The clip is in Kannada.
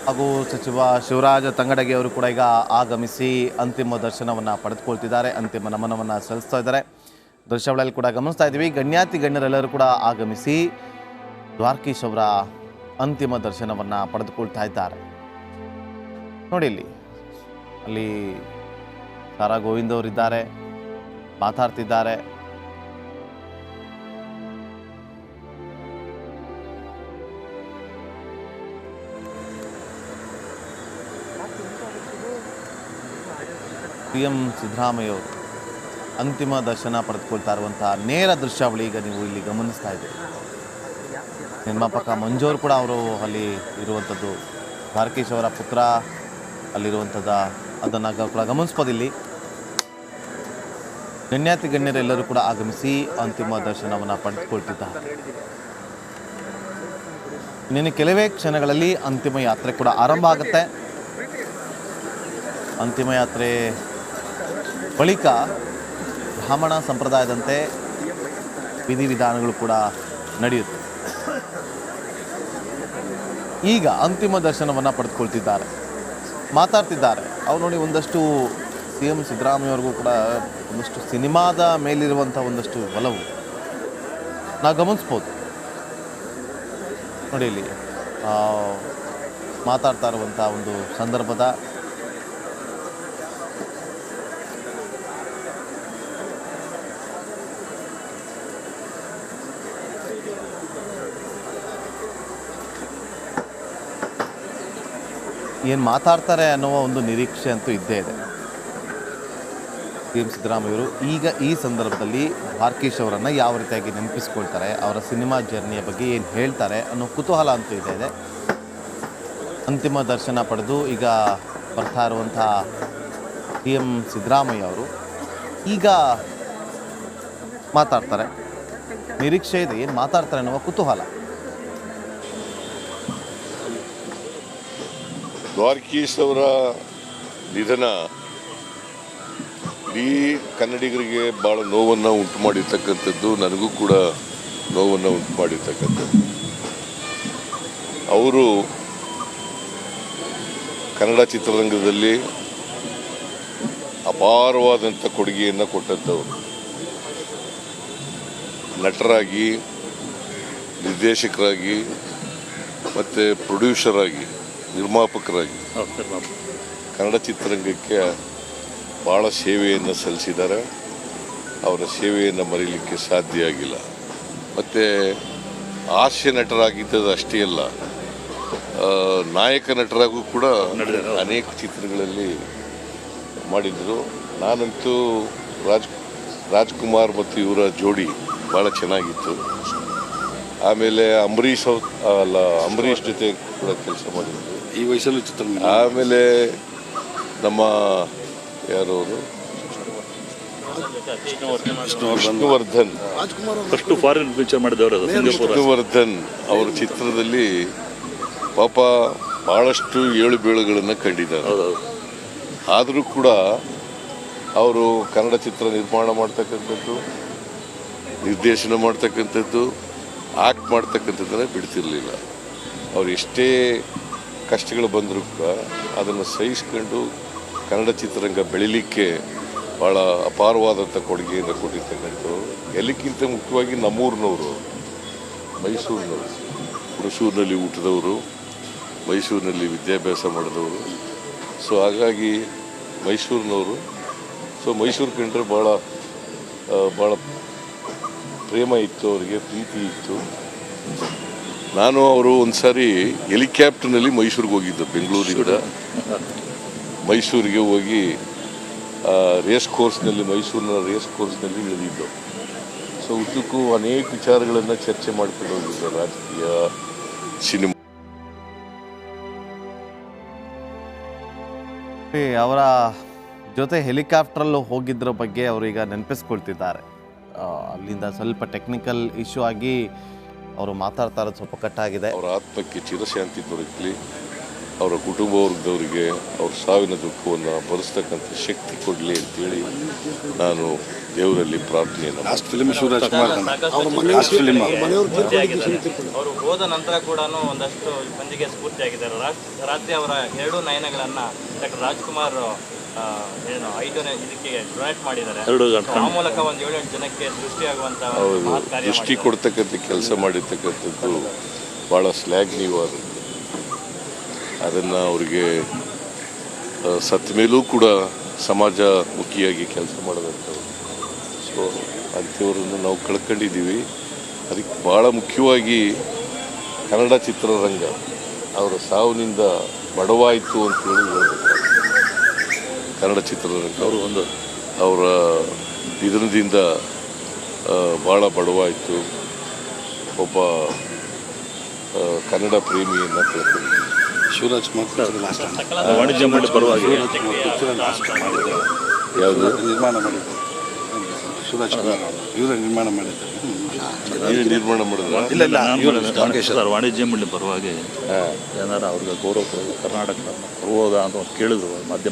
ಹಾಗೂ ಸಚಿವ ಶಿವರಾಜ ತಂಗಡಗಿ ಅವರು ಕೂಡ ಈಗ ಆಗಮಿಸಿ ಅಂತಿಮ ದರ್ಶನವನ್ನು ಪಡೆದುಕೊಳ್ತಿದ್ದಾರೆ, ಅಂತಿಮ ನಮನವನ್ನು ಸಲ್ಲಿಸ್ತಾ ಇದ್ದಾರೆ. ದೃಶ್ಯಾವಳಿಯಲ್ಲಿ ಕೂಡ ಗಮನಿಸ್ತಾ ಇದ್ದೀವಿ. ಗಣ್ಯಾತಿ ಗಣ್ಯರೆಲ್ಲರೂ ಕೂಡ ಆಗಮಿಸಿ ದ್ವಾರಕೀಶ್ ಅವರ ಅಂತಿಮ ದರ್ಶನವನ್ನು ಪಡೆದುಕೊಳ್ತಾ ಇದ್ದಾರೆ. ನೋಡಿ ಅಲ್ಲಿ ಸಾರಾ ಗೋವಿಂದ್ ಅವರಿದ್ದಾರೆ, ಮಾತಾಡ್ತಿದ್ದಾರೆ. CM ಸಿದ್ದರಾಮಯ್ಯ ಅವರು ಅಂತಿಮ ದರ್ಶನ ಪಡೆದುಕೊಳ್ತಾ ಇರುವಂತಹ ನೇರ ದೃಶ್ಯಾವಳಿ ಈಗ ನೀವು ಇಲ್ಲಿ ಗಮನಿಸ್ತಾ ಇದ್ದೀರಿ. ನಿರ್ಮಾಪಕ ಮಂಜು ಅವರು ಕೂಡ ಅವರು ಅಲ್ಲಿ ಇರುವಂಥದ್ದು, ದ್ವಾರಕೀಶ್ ಅವರ ಪುತ್ರ ಅಲ್ಲಿರುವಂಥದ್ದು ಅದನ್ನು ಕೂಡ ಗಮನಿಸ್ಬೋದು. ಇಲ್ಲಿ ಗಣ್ಯಾತಿ ಗಣ್ಯರೆಲ್ಲರೂ ಕೂಡ ಆಗಮಿಸಿ ಅಂತಿಮ ದರ್ಶನವನ್ನು ಪಡೆದುಕೊಳ್ತಿದ್ದಾರೆ. ಇನ್ನೇನು ಕೆಲವೇ ಕ್ಷಣಗಳಲ್ಲಿ ಅಂತಿಮ ಯಾತ್ರೆ ಕೂಡ ಆರಂಭ ಆಗುತ್ತೆ. ಅಂತಿಮ ಯಾತ್ರೆ ಬಳಿಕ ಬ್ರಾಹ್ಮಣ ಸಂಪ್ರದಾಯದಂತೆ ವಿಧಿವಿಧಾನಗಳು ಕೂಡ ನಡೆಯುತ್ತೆ. ಈಗ ಅಂತಿಮ ದರ್ಶನವನ್ನು ಪಡೆದುಕೊಳ್ತಿದ್ದಾರೆ, ಮಾತಾಡ್ತಿದ್ದಾರೆ. ಅವ್ರು ನೋಡಿ, ಒಂದಷ್ಟು CM ಸಿದ್ದರಾಮಯ್ಯವ್ರಿಗೂ ಕೂಡ ಒಂದಷ್ಟು ಸಿನಿಮಾದ ಮೇಲಿರುವಂಥ ಒಂದಷ್ಟು ಒಲವು ನಾವು ಗಮನಿಸ್ಬೋದು. ನೋಡಿ ಇಲ್ಲಿ ಮಾತಾಡ್ತಾ ಇರುವಂಥ ಒಂದು ಸಂದರ್ಭದ ಏನು ಮಾತಾಡ್ತಾರೆ ಅನ್ನುವ ಒಂದು ನಿರೀಕ್ಷೆ ಅಂತೂ ಇದ್ದೇ ಇದೆ. CM ಸಿದ್ದರಾಮಯ್ಯವರು ಈಗ ಈ ಸಂದರ್ಭದಲ್ಲಿ ದ್ವಾರಕೀಶ್ ಅವರನ್ನು ಯಾವ ರೀತಿಯಾಗಿ ನೆನಪಿಸ್ಕೊಳ್ತಾರೆ, ಅವರ ಸಿನಿಮಾ ಜರ್ನಿಯ ಬಗ್ಗೆ ಏನು ಹೇಳ್ತಾರೆ ಅನ್ನೋ ಕುತೂಹಲ ಅಂತೂ ಇದೆ. ಅಂತಿಮ ದರ್ಶನ ಪಡೆದು ಈಗ ಬರ್ತಾ ಇರುವಂಥ CM ಸಿದ್ದರಾಮಯ್ಯ ಅವರು ಈಗ ಮಾತಾಡ್ತಾರೆ. ನಿರೀಕ್ಷೆ ಇದೆ, ಏನು ಮಾತಾಡ್ತಾರೆ ಅನ್ನುವ ಕುತೂಹಲ. ದ್ವಾರಕೀಶ್ ಅವರ ನಿಧನ ಇಡೀ ಕನ್ನಡಿಗರಿಗೆ ಭಾಳ ನೋವನ್ನು ಉಂಟು ಮಾಡಿರ್ತಕ್ಕಂಥದ್ದು, ನನಗೂ ಕೂಡ ನೋವನ್ನು ಉಂಟು ಮಾಡಿರ್ತಕ್ಕಂಥದ್ದು. ಅವರು ಕನ್ನಡ ಚಿತ್ರರಂಗದಲ್ಲಿ ಅಪಾರವಾದಂಥ ಕೊಡುಗೆಯನ್ನು ಕೊಟ್ಟಂಥವರು. ನಟರಾಗಿ, ನಿರ್ದೇಶಕರಾಗಿ ಮತ್ತು ಪ್ರೊಡ್ಯೂಸರ್ ಆಗಿ, ನಿರ್ಮಾಪಕರಾಗಿ ಕನ್ನಡ ಚಿತ್ರರಂಗಕ್ಕೆ ಭಾಳ ಸೇವೆಯನ್ನು ಸಲ್ಲಿಸಿದ್ದಾರೆ. ಅವರ ಸೇವೆಯನ್ನು ಮರೀಲಿಕ್ಕೆ ಸಾಧ್ಯ ಆಗಿಲ್ಲ. ಮತ್ತು ಹಾಸ್ಯ ನಟರಾಗಿದ್ದದ್ದು ಅಷ್ಟೇ ಅಲ್ಲ, ನಾಯಕ ನಟರಾಗೂ ಕೂಡ ಅನೇಕ ಚಿತ್ರಗಳಲ್ಲಿ ಮಾಡಿದರು. ನಾನಂತೂ ರಾಜ್ಕುಮಾರ್ ಮತ್ತು ಇವರ ಜೋಡಿ ಭಾಳ ಚೆನ್ನಾಗಿತ್ತು. ಆಮೇಲೆ ಅಂಬರೀಷ್ ಜೊತೆ ಕೂಡ ಕೆಲಸ ಮಾಡಿದ್ರು ಈ ವಯಸ್ಸಲ್ಲೂ ಚಿತ್ರ. ಆಮೇಲೆ ನಮ್ಮ ಯಾರು ಅವರು ವಿಷ್ಣುವರ್ಧನ್ ವಿಷ್ಣುವರ್ಧನ್ ಅವರ ಚಿತ್ರದಲ್ಲಿ ಪಾಪ ಭಾಳಷ್ಟು ಏಳು ಬೀಳುಗಳನ್ನು ಕಂಡಿದ್ದಾರೆ. ಆದರೂ ಕೂಡ ಅವರು ಕನ್ನಡ ಚಿತ್ರ ನಿರ್ಮಾಣ ಮಾಡ್ತಕ್ಕಂಥದ್ದು, ನಿರ್ದೇಶನ ಮಾಡ್ತಕ್ಕಂಥದ್ದು, ಆ್ಯಕ್ಟ್ ಮಾಡ್ತಕ್ಕಂಥದ್ದನ್ನು ಬಿಡ್ತಿರಲಿಲ್ಲ. ಅವ್ರು ಎಷ್ಟೇ ಕಷ್ಟಗಳು ಬಂದರೂ ಕೂಡ ಅದನ್ನು ಸಹಿಸ್ಕೊಂಡು ಕನ್ನಡ ಚಿತ್ರರಂಗ ಬೆಳೀಲಿಕ್ಕೆ ಭಾಳ ಅಪಾರವಾದಂಥ ಕೊಡುಗೆಯನ್ನು ಕೊಟ್ಟಿರ್ತಕ್ಕಂಥವ್ರು. ಎಲ್ಲಕ್ಕಿಂತ ಮುಖ್ಯವಾಗಿ ನಮ್ಮೂರಿನವರು, ಮೈಸೂರಿನವರು, ಹುಣಸೂರಿನಲ್ಲಿ ಹುಟ್ಟಿದವರು, ಮೈಸೂರಿನಲ್ಲಿ ವಿದ್ಯಾಭ್ಯಾಸ ಮಾಡಿದವರು. ಸೊ ಹಾಗಾಗಿ ಮೈಸೂರಿನವರು. ಸೊ ಮೈಸೂರು ಕಂಡ್ರೆ ಭಾಳ ಪ್ರೇಮ ಇತ್ತು, ಅವರಿಗೆ ಪ್ರೀತಿ ಇತ್ತು. ನಾನು ಅವರು ಒಂದು ಸಾರಿ ಹೆಲಿಕಾಪ್ಟರ್ನಲ್ಲಿ ಮೈಸೂರಿಗೆ ಹೋಗಿದ್ದು, ಬೆಂಗಳೂರಿಂದ ಮೈಸೂರಿಗೆ ಹೋಗಿ ರೇಸ್ ಕೋರ್ಸ್ನಲ್ಲಿ, ಮೈಸೂರಿನ ರೇಸ್ ಕೋರ್ಸ್ನಲ್ಲಿ ಇಳಿದಿದ್ದು. ಸೊ ಉದ್ದಕ್ಕೂ ಅನೇಕ ವಿಚಾರಗಳನ್ನು ಚರ್ಚೆ ಮಾಡ್ಕೊಂಡು ಹೋಗಿದ್ದು, ರಾಜಕೀಯ, ಸಿನಿಮಾ. ಅವರ ಜೊತೆ ಹೆಲಿಕಾಪ್ಟ್ರಲ್ಲೂ ಹೋಗಿದ್ರ ಬಗ್ಗೆ ಅವರು ಈಗ ನೆನಪಿಸ್ಕೊಳ್ತಿದ್ದಾರೆ. ಅಲ್ಲಿಂದ ಸ್ವಲ್ಪ ಟೆಕ್ನಿಕಲ್ ಇಶ್ಯೂ ಆಗಿ ಅವರು ಮಾತಾಡ್ತಾ ಇರೋದು ಸ್ವಲ್ಪ ಕಟ್ಟಾಗಿದೆ. ಅವರ ಆತ್ಮಕ್ಕೆ ಚಿರಶಾಂತಿ ದೊರಕಲಿ. ಅವರ ಕುಟುಂಬ ವರ್ಗದವರಿಗೆ ಅವ್ರ ಸಾವಿನ ದುಃಖವನ್ನು ಭರಿಸ್ತಕ್ಕಂಥ ಶಕ್ತಿ ಕೊಡಲಿ ಅಂತೇಳಿ ನಾನು ದೇವರಲ್ಲಿ ಪ್ರಾರ್ಥನೆಯನ್ನು last film Shivraj Kumar last film ಅವರು ಹೋದ ನಂತರ ಕೂಡ ಒಂದಷ್ಟು ಮಂದಿಗೆ ಸ್ಫೂರ್ತಿಯಾಗಿದ್ದಾರೆ. ರಾತ್ರಿ ಅವರ 2 ನಯನಗಳನ್ನು ಡಾಕ್ಟರ್ ರಾಜ್ಕುಮಾರ್ ಏನು 5ನೇ ಇದಕ್ಕೆ ಡೊನೇಟ್ ಮಾಡಿದ್ದಾರೆ. ಆ ಮೂಲಕ ಒಂದು 7-8 ಜನಕ್ಕೆ ಸೃಷ್ಟಿಯಾಗುವಂಥ ಮಹತ್ ಕಾರ್ಯ ದೃಷ್ಟಿ ಕೊಡ್ತಕ್ಕಂಥ ಕೆಲಸ ಮಾಡಿರ್ತಕ್ಕಂಥದ್ದು ಭಾಳ ಶ್ಲಾಘನೀಯವಾದದ್ದು. ಅದನ್ನು ಅವರಿಗೆ ಸತ್ತ ಮೇಲೂ ಕೂಡ ಸಮಾಜಮುಖಿಯಾಗಿ ಕೆಲಸ ಮಾಡೋದಂಥವ್ರು. ಸೊ ಅಂಥವ್ರನ್ನು ನಾವು ಕಳ್ಕೊಂಡಿದ್ದೀವಿ. ಅದಕ್ಕೆ ಭಾಳ ಮುಖ್ಯವಾಗಿ ಕನ್ನಡ ಚಿತ್ರರಂಗ ಅವರ ಸಾವಿನಿಂದ ಬಡವಾಯಿತು ಅಂತೇಳಿ ಹೇಳ್ಬೇಕು. ಕನ್ನಡ ಚಿತ್ರರಂಗ ಅವರ ನಿಧನದಿಂದ ಭಾಳ ಬಡವಾಯಿತು. ಒಬ್ಬ ಕನ್ನಡ ಪ್ರೇಮಿಯನ್ನು ಕಳ್ಕೊಂಡಿದ್ದೀವಿ. ಶಿವರಾಜ್ ಕುಮಾರ್ ಲಾಸ್ಟ್ ವಾಣಿಜ್ಯ ಮಂಡಳಿ ಪರವಾಗಿ ಯಾವುದು ನಿರ್ಮಾಣ ಮಾಡಿದ್ದಾರೆ. ಶಿವರಾಜ್ ಕುಮಾರ್ ಇವರೇ ನಿರ್ಮಾಣ ಮಾಡಿದ್ದಾರೆ. ನೀವೇ ನಿರ್ಮಾಣ ಮಾಡಿದ್ರ? ಸರ್ ವಾಣಿಜ್ಯ ಮಂಡಳಿ ಪರವಾಗಿ ಏನಾರ ಅವ್ರಿಗೆ ಗೌರವ ಕರ್ನಾಟಕ ಕೊಡ್ಬೋದಾ ಅಂತ ಕೇಳಿದ್ರು ಮಾಧ್ಯಮ